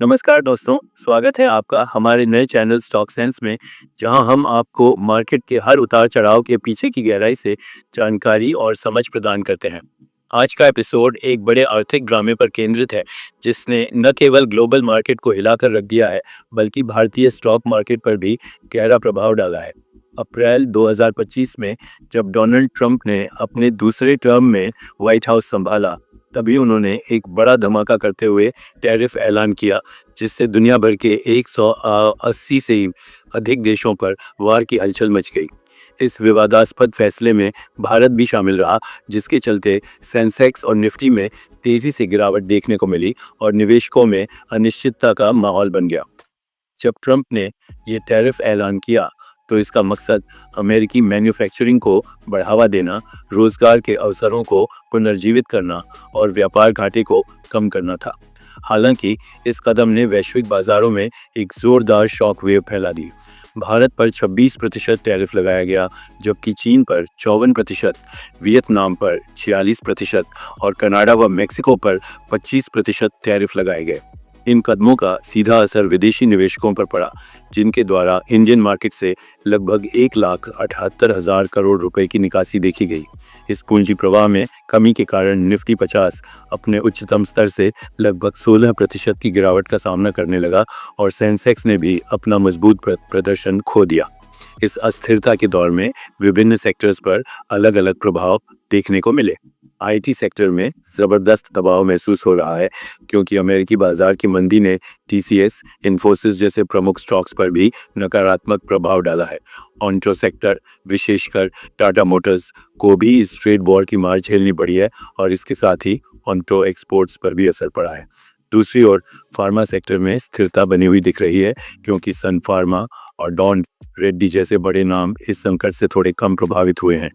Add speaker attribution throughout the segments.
Speaker 1: नमस्कार दोस्तों, स्वागत है आपका हमारे नए चैनल स्टॉक सेंस में। जहां हम आपको मार्केट के हर उतार चढ़ाव के पीछे की गहराई से जानकारी और समझ प्रदान करते हैं। आज का एपिसोड एक बड़े आर्थिक ड्रामे पर केंद्रित है, जिसने न केवल ग्लोबल मार्केट को हिलाकर रख दिया है, बल्कि भारतीय स्टॉक मार्केट पर भी गहरा प्रभाव डाला है। अप्रैल 2025 में जब डोनाल्ड ट्रंप ने अपने दूसरे टर्म में व्हाइट हाउस संभाला, तभी उन्होंने एक बड़ा धमाका करते हुए टैरिफ ऐलान किया, जिससे दुनिया भर के 180 से अधिक देशों पर वार की हलचल मच गई। इस विवादास्पद फैसले में भारत भी शामिल रहा, जिसके चलते सेंसेक्स और निफ्टी में तेजी से गिरावट देखने को मिली और निवेशकों में अनिश्चितता का माहौल बन गया। जब ट्रंप ने ये टैरिफ ऐलान किया, तो इसका मकसद अमेरिकी मैन्युफैक्चरिंग को बढ़ावा देना, रोजगार के अवसरों को पुनर्जीवित करना और व्यापार घाटे को कम करना था। हालांकि इस कदम ने वैश्विक बाजारों में एक जोरदार शॉक वेव फैला दी। भारत पर 26% टैरिफ लगाया गया, जबकि चीन पर 54%, वियतनाम पर 46% और कनाडा व मेक्सिको पर 25% टैरिफ लगाए गए। इन कदमों का सीधा असर विदेशी निवेशकों पर पड़ा, जिनके द्वारा इंडियन मार्केट से लगभग 1,78,000 करोड़ रुपए की निकासी देखी गई। इस पूंजी प्रवाह में कमी के कारण निफ्टी 50 अपने उच्चतम स्तर से लगभग 16% की गिरावट का सामना करने लगा और सेंसेक्स ने भी अपना मजबूत प्रदर्शन खो दिया। इस अस्थिरता के दौर में विभिन्न सेक्टर्स पर अलग अलग प्रभाव देखने को मिले। आईटी सेक्टर में जबरदस्त दबाव महसूस हो रहा है, क्योंकि अमेरिकी बाजार की मंदी ने टीसीएस, इन्फोसिस जैसे प्रमुख स्टॉक्स पर भी नकारात्मक प्रभाव डाला है। ऑन्टो सेक्टर, विशेषकर टाटा मोटर्स को भी इस ट्रेड वॉर की मार झेलनी पड़ी है और इसके साथ ही ऑन्टो एक्सपोर्ट्स पर भी असर पड़ा है। दूसरी ओर फार्मा सेक्टर में स्थिरता बनी हुई दिख रही है, क्योंकि सन फार्मा और डॉन रेड्डी जैसे बड़े नाम इस संकट से थोड़े कम प्रभावित हुए हैं।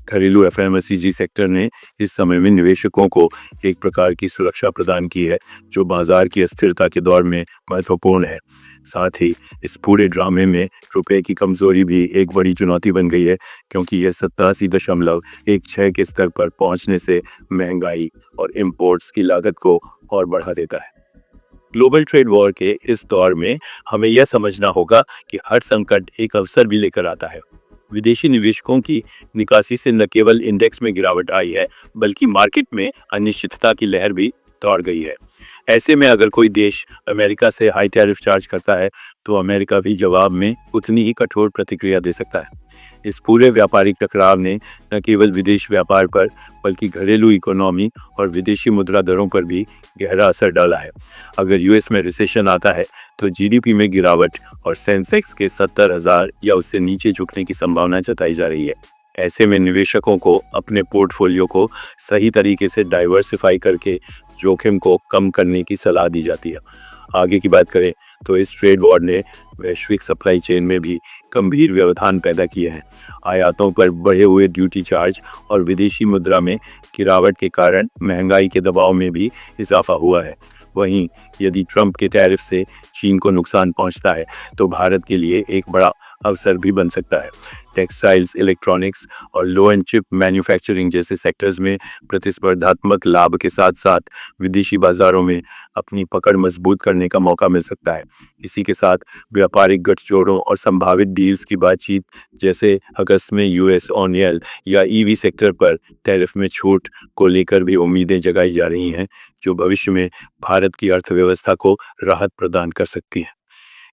Speaker 1: घरेलू एफएमसीजी सेक्टर ने इस समय में निवेशकों को एक प्रकार की सुरक्षा प्रदान की है, जो बाजार की अस्थिरता के दौर में महत्वपूर्ण है। साथ ही इस पूरे ड्रामे में रुपए की कमजोरी भी एक बड़ी चुनौती बन गई है, क्योंकि यह 87.16 के स्तर पर पहुंचने से महंगाई और इंपोर्ट्स की लागत को और बढ़ा देता है। ग्लोबल ट्रेड वॉर के इस दौर में हमें यह समझना होगा कि हर संकट एक अवसर भी लेकर आता है। विदेशी निवेशकों की निकासी से न केवल इंडेक्स में गिरावट आई है, बल्कि मार्केट में अनिश्चितता की लहर भी दौड़ गई है। ऐसे में अगर कोई देश अमेरिका से हाई टैरिफ चार्ज करता है, तो अमेरिका भी जवाब में उतनी ही कठोर प्रतिक्रिया दे सकता है। इस पूरे व्यापारिक टकराव ने न केवल विदेश व्यापार पर, बल्कि घरेलू इकोनॉमी और विदेशी मुद्रा दरों पर भी गहरा असर डाला है। अगर यूएस में रिसेशन आता है, तो जीडीपी में गिरावट और सेंसेक्स के 70,000 या उससे नीचे झुकने की संभावना जताई जा रही है। ऐसे में निवेशकों को अपने पोर्टफोलियो को सही तरीके से डाइवर्सिफाई करके जोखिम को कम करने की सलाह दी जाती है। आगे की बात करें तो इस ट्रेड वॉर ने वैश्विक सप्लाई चेन में भी गंभीर व्यवधान पैदा किए हैं। आयातों पर बढ़े हुए ड्यूटी चार्ज और विदेशी मुद्रा में गिरावट के कारण महंगाई के दबाव में भी इजाफा हुआ है। वहीं यदि ट्रंप के टैरिफ से चीन को नुकसान पहुंचता है, तो भारत के लिए एक बड़ा अवसर भी बन सकता है। टेक्सटाइल्स, इलेक्ट्रॉनिक्स और लो एंड चिप मैन्युफैक्चरिंग जैसे सेक्टर्स में प्रतिस्पर्धात्मक लाभ के साथ साथ विदेशी बाजारों में अपनी पकड़ मजबूत करने का मौका मिल सकता है। इसी के साथ व्यापारिक गठजोड़ों और संभावित डील्स की बातचीत, जैसे अगस्त में यूएस ऑनियल या ईवी सेक्टर पर टैरिफ में छूट को लेकर भी उम्मीदें जगाई जा रही हैं, जो भविष्य में भारत की अर्थव्यवस्था को राहत प्रदान कर सकती हैं।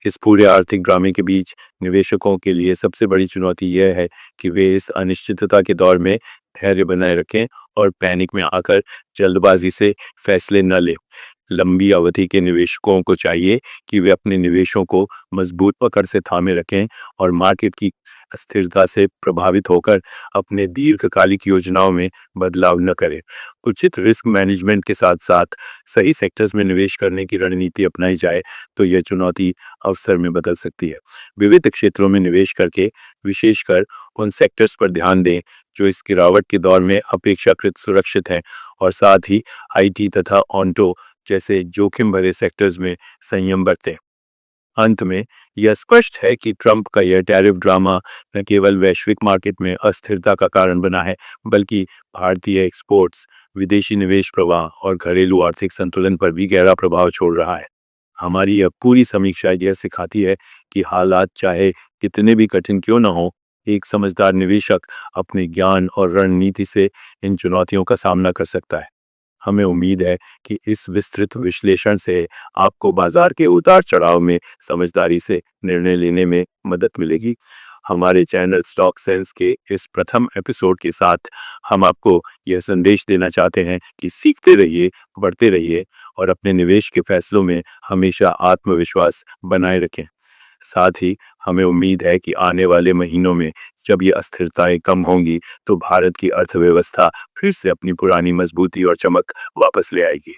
Speaker 1: इस पूरे आर्थिक ड्रामे के बीच निवेशकों के लिए सबसे बड़ी चुनौती यह है कि वे इस अनिश्चितता के दौर में धैर्य बनाए रखें और पैनिक में आकर जल्दबाजी से फैसले न लें। लंबी अवधि के निवेशकों को चाहिए कि वे अपने निवेशों को मजबूत पकड़ से थामे रखें और मार्केट की अस्थिरता से प्रभावित होकर अपने दीर्घकालिक योजनाओं में बदलाव न करें। उचित रिस्क मैनेजमेंट के साथ साथ सही सेक्टर्स में निवेश करने की रणनीति अपनाई जाए, तो यह चुनौती अवसर में बदल सकती है। विविध क्षेत्रों में निवेश करके विशेषकर उन सेक्टर्स पर ध्यान दें जो इस गिरावट के दौर में अपेक्षाकृत सुरक्षित हैं, और साथ ही आईटी तथा ऑन्टो जैसे जोखिम भरे सेक्टर्स में संयम बरतें। अंत में यह स्पष्ट है कि ट्रंप का यह टैरिफ ड्रामा न केवल वैश्विक मार्केट में अस्थिरता का कारण बना है, बल्कि भारतीय एक्सपोर्ट्स, विदेशी निवेश प्रवाह और घरेलू आर्थिक संतुलन पर भी गहरा प्रभाव छोड़ रहा है। हमारी यह पूरी समीक्षा यह सिखाती है कि हालात चाहे कितने भी कठिन क्यों न हो, एक समझदार निवेशक अपने ज्ञान और रणनीति से इन चुनौतियों का सामना कर सकता है। हमें उम्मीद है कि इस विस्तृत विश्लेषण से आपको बाजार के उतार चढ़ाव में समझदारी से निर्णय लेने में मदद मिलेगी। हमारे चैनल स्टॉक सेंस के इस प्रथम एपिसोड के साथ हम आपको यह संदेश देना चाहते हैं कि सीखते रहिए, बढ़ते रहिए और अपने निवेश के फैसलों में हमेशा आत्मविश्वास बनाए रखें। साथ ही हमें उम्मीद है कि आने वाले महीनों में जब ये अस्थिरताएं कम होंगी, तो भारत की अर्थव्यवस्था फिर से अपनी पुरानी मजबूती और चमक वापस ले आएगी।